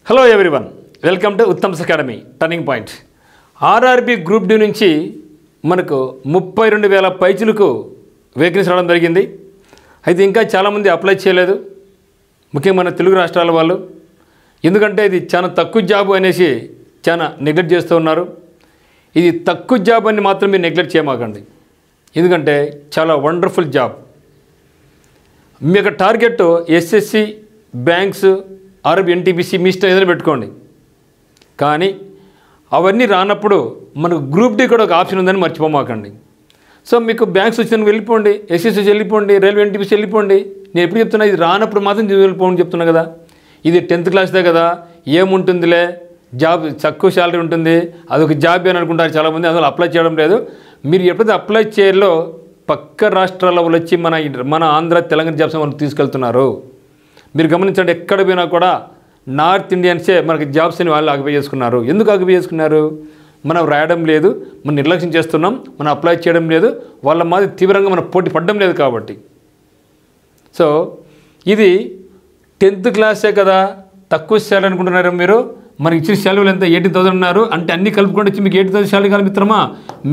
Hello everyone, welcome to Uttam's academy turning point. RRB group D నుంచి మనకు 32,000 పైచులకు vacancy రావడం జరిగింది. అయితే ఇంకా చాలామంది అప్లై చేయలేదు, ముఖ్యంగా మన తెలుగు రాష్ట్రాల వాళ్ళు. ఎందుకంటే ఇది చాలా తక్కువ జాబ్ అనేసి చాలా నెగ్లెక్ట్ చేస్తూ ఉన్నారు. ఇది తక్కువ జాబ్ అని మాత్రం మీరు నెగ్లెక్ట్ చేయమాకండి, ఎందుకంటే చాలా వండర్ఫుల్ జాబ్. మీ యొక్క target SSC, banks, RRB, NTPC మీ ఇష్టం ఏదైనా పెట్టుకోండి. కానీ అవన్నీ రానప్పుడు మనకు గ్రూప్ డి కూడా ఒక ఆప్షన్ ఉందని మర్చిపోమాకండి. సో మీకు బ్యాంక్స్ వచ్చిందని వెళ్ళిపోండి, ఎస్ఎస్సి వెళ్ళిపోండి, రైల్వే ఎన్టీపీసీ వెళ్ళిపోండి. నేను ఎప్పుడు చెప్తున్నా, ఇది రానప్పుడు మాత్రం వెళ్ళిపోండి చెప్తున్నా కదా. ఇది 10th క్లాస్దే కదా, ఏముంటుందిలే, జాబ్ తక్కువ శాలరీ ఉంటుంది, అదొక జాబ్ అని అనుకుంటారు చాలామంది. అందులో అప్లై చేయడం లేదు. మీరు ఎప్పుడైతే అప్లై చేయాలో పక్క రాష్ట్రాల వాళ్ళు వచ్చి మన ఆంధ్ర, తెలంగాణ జాబ్స్ వాళ్ళు తీసుకెళ్తున్నారు. మీరు గమనించండి, ఎక్కడ పోయినా కూడా నార్త్ ఇండియన్సే మనకి జాబ్స్ అని వాళ్ళు ఆక్యుపై చేసుకున్నారు. ఎందుకు ఆక్యుపై చేసుకున్నారు? మనం రాయడం లేదు, మనం నిర్లక్ష్యం చేస్తున్నాం, మనం అప్లై చేయడం లేదు, వాళ్ళ మాది తీవ్రంగా మనం పోటీ పడడం లేదు కాబట్టి. సో ఇది 10th క్లాసే కదా, తక్కువ శాలరీ అనుకుంటున్నారు మీరు. మనకి ఇచ్చిన శాలరీలు ఎంత 18,000 ఉన్నారు అంటే అన్నీ కలుపుకొని వచ్చి మీకు 18,000 శాలరీ కాదు మిత్రమా.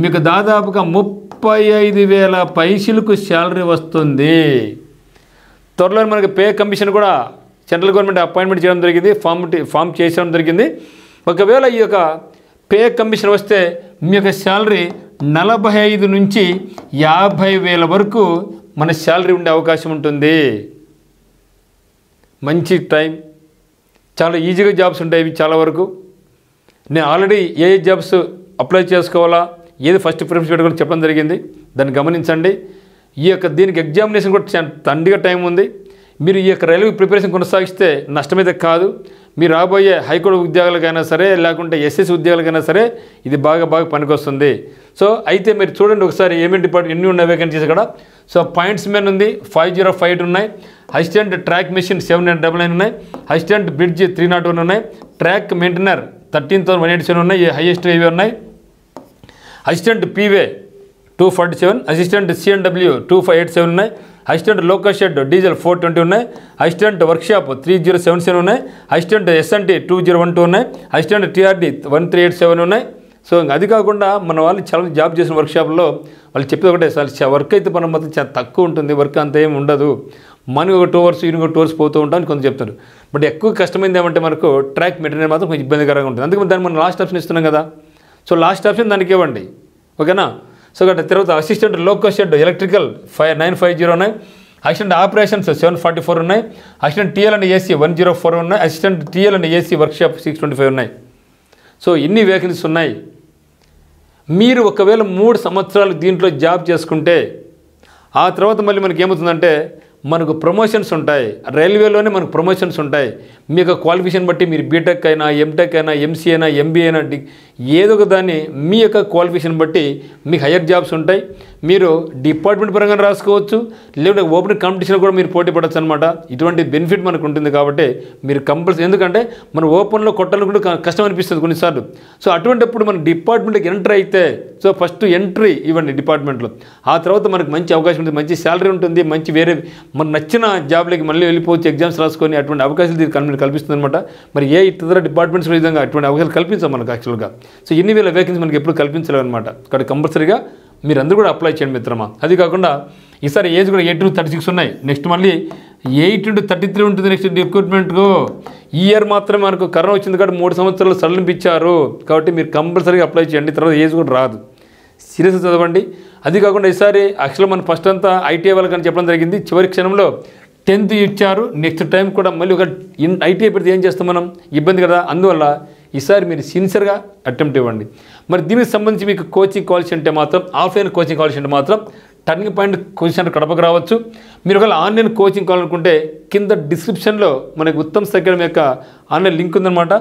మీకు దాదాపుగా 35,000 పైసలకు శాలరీ వస్తుంది. త్వరలో మనకి పే కమిషన్ కూడా సెంట్రల్ గవర్నమెంట్ అపాయింట్మెంట్ చేయడం జరిగింది, ఫామ్ చేసడం జరిగింది. ఒకవేళ ఈ యొక్క పే కమిషన్ వస్తే మీ యొక్క శాలరీ 45 నుంచి 50,000 వరకు మన శాలరీ ఉండే అవకాశం ఉంటుంది. మంచి టైం, చాలా ఈజీగా జాబ్స్ ఉంటాయి ఇవి చాలా వరకు. నేను ఆల్రెడీ ఏ జాబ్స్ అప్లై చేసుకోవాలా, ఏది ఫస్ట్ ప్రిఫరెన్స్ పెట్టుకోవాలో చెప్పడం జరిగింది, దాన్ని గమనించండి. ఈ యొక్క దీనికి ఎగ్జామినేషన్ కూడా తండిగా టైం ఉంది. మీరు ఈ యొక్క రైల్వే ప్రిపరేషన్ కొనసాగిస్తే నష్టమైతే కాదు. మీరు రాబోయే హైకోర్టు ఉద్యోగాలకైనా సరే, లేకుంటే ఎస్ఎస్సి ఉద్యోగాలకైనా సరే ఇది బాగా పనికొస్తుంది. సో అయితే మీరు చూడండి ఒకసారి ఏమేమి డిపార్ట్మెంట్ ఎన్ని ఉన్నాయి వేకెన్సీస్ ఇక్కడ. సో పాయింట్స్ మెన్ ఉంది 5058 ఉన్నాయి, అసిస్టెంట్ ట్రాక్ మెషిన్ 799 ఉన్నాయి, అసిస్టెంట్ బ్రిడ్జ్ 301 ఉన్నాయి, ట్రాక్ మెయింటైనర్ 13,187 ఉన్నాయి, హైయెస్ట్ ఇవి ఉన్నాయి. అసిస్టెంట్ పీవే 247, అసిస్టెంట్ సిఎన్డబ్ల్యూ 2587 ఉన్నాయి, అసిస్టెంట్ లోకల్ షెడ్ డీజిల్ 420 ఉన్నాయి, అసిస్టెంట్ వర్క్షాప్ 3077 ఉన్నాయి, అసిస్టెంట్ ఎస్ఎన్టీ 2012 ఉన్నాయి, అసిస్టెంట్ టీఆర్డీ 1387 ఉన్నాయి. సో అది కాకుండా మన వాళ్ళు చాలా జాబ్ చేసిన వర్క్షాప్లో వాళ్ళు చెప్పేది ఒకటే, సార్ వర్క్ అయితే మనం మాత్రం చాలా తక్కువ ఉంటుంది, వర్క్ అంత ఏమి ఉండదు, మనకి ఒక 2 hours ఈయన ఒక 2 hours పోతూ ఉంటామని కొంత చెప్తారు. బట్ ఎక్కువ కష్టమైంది ఏమంటే మనకు ట్రాక్ మెటీరియల్ మాత్రం కొంచెం ఇబ్బందికరంగా ఉంటుంది. అందుకని దాన్ని మనం లాస్ట్ ఆప్షన్ ఇస్తున్నాం కదా. సో లాస్ట్ ఆప్షన్ దానికి ఇవ్వండి, ఓకేనా. సో తర్వాత అసిస్టెంట్ లోకల్ షెడ్ ఎలక్ట్రికల్ 950 ఉన్నాయి, అసిస్టెంట్ ఆపరేషన్స్ 744 ఉన్నాయి, అసిస్టెంట్ టీఎల్ అండ్ ఏసీ 104 ఉన్నాయి, assistant TL and AC workshop 625 ఉన్నాయి. సో ఇన్ని వేకెన్సీస్ ఉన్నాయి. మీరు ఒకవేళ 3 సంవత్సరాలు దీంట్లో జాబ్ చేసుకుంటే ఆ తర్వాత మళ్ళీ మనకి ఏమవుతుందంటే మనకు ప్రమోషన్స్ ఉంటాయి. రైల్వేలోనే మనకు ప్రమోషన్స్ ఉంటాయి. మీ యొక్క క్వాలిఫికేషన్ బట్టి మీరు బీటెక్ అయినా, ఎంటెక్ అయినా, ఎంసీ అయినా, ఎంబీఏ అయినా, ఏదో ఒక దాన్ని మీ యొక్క క్వాలిఫికేషన్ బట్టి మీకు హయ్యర్ జాబ్స్ ఉంటాయి. మీరు డిపార్ట్మెంట్ పరంగా రాసుకోవచ్చు, లేకుంటే ఓపెన్ కాంపిటీషన్ కూడా మీరు పోటీ పడవచ్చు అనమాట. ఇటువంటి బెనిఫిట్ మనకు ఉంటుంది కాబట్టి మీరు కంపల్సరీ, ఎందుకంటే మన ఓపెన్లో కొట్టాలని కూడా కష్టం అనిపిస్తుంది కొన్నిసార్లు. సో అటువంటిప్పుడు మన డిపార్ట్మెంట్కి ఎంటర్ అయితే, సో ఫస్ట్ ఎంట్రీ ఇవ్వండి డిపార్ట్మెంట్లో. ఆ తర్వాత మనకు మంచి అవకాశం ఉంటుంది, మంచి శాలరీ ఉంటుంది, మంచి వేరే మన నచ్చిన జాబ్లకి మళ్ళీ వెళ్ళిపోవచ్చు, ఎగ్జామ్స్ రాసుకొని అటువంటి అవకాశాలు దీనికి కల్పిస్తుంది అనమాట. మరి ఏ ఇతర డిపార్ట్మెంట్స్ విధంగా అటువంటి అవకాశాలు కల్పించాం మనకు యాక్చువల్గా. సో ఇన్ని వేల వేకెన్సీ మనకి ఎప్పుడు కల్పించలేవు అనమాట. ఇక్కడ కంపల్సరీగా మీరందరూ కూడా అప్లై చేయండి మిత్రమా. అది కాకుండా ఈసారి ఏజ్ కూడా 8 to 36 ఉన్నాయి. నెక్స్ట్ మళ్ళీ 8 to 33 ఉంటుంది నెక్స్ట్ రిక్రూట్మెంట్కు. ఈ ఇయర్ మాత్రమే మనకు కరోనా వచ్చింది కాబట్టి 3 సంవత్సరాలు సడలింపించారు కాబట్టి మీరు కంపల్సరీగా అప్లై చేయండి. తర్వాత ఏజ్ కూడా రాదు, సీరియస్గా చదవండి. అది కాకుండా ఈసారి యాక్చువల్గా మనం ఫస్ట్ అంతా ఐటీఐ వాళ్ళకని చెప్పడం జరిగింది, చివరి క్షణంలో 10th ఇచ్చారు. నెక్స్ట్ టైం కూడా మళ్ళీ ఒక ఐటీఐ పెడితే ఏం చేస్తాం మనం, ఇబ్బంది కదా. అందువల్ల ఈసారి మీరు సిన్సియర్గా అటెంప్ట్ ఇవ్వండి. మరి దీనికి సంబంధించి మీకు కోచింగ్ కావాల్సి ఉంటే మాత్రం, ఆఫ్లైన్ కోచింగ్ కావాల్సి ఉంటే మాత్రం టర్నింగ్ పాయింట్ కోచింగ్ సెంటర్ కడపకు రావచ్చు. మీరు ఒకవేళ ఆన్లైన్ కోచింగ్ కావాలనుకుంటే కింద డిస్క్రిప్షన్లో మనకి ఉత్తమ్స్ అకాడమీ యొక్క ఆన్లైన్ లింక్ ఉందన్నమాట.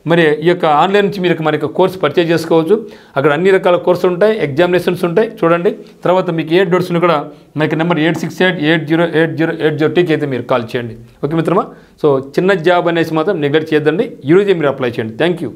మరి ఈ యొక్క ఆన్లైన్ నుంచి మీరు మన యొక్క కోర్స్ పర్చేజ్ చేసుకోవచ్చు. అక్కడ అన్ని రకాల కోర్సులు ఉంటాయి, ఎగ్జామినేషన్స్ ఉంటాయి చూడండి. తర్వాత మీకు ఏ డౌట్స్ కూడా మనకి నెంబర్ 8688080802కి అయితే మీరు కాల్ చేయండి. ఓకే మిత్రమా. సో చిన్న జాబ్ అనేసి మాత్రం నెగ్లెక్ట్ చేయొద్దండి, ఈరోజే మీరు అప్లై చేయండి. Thank you.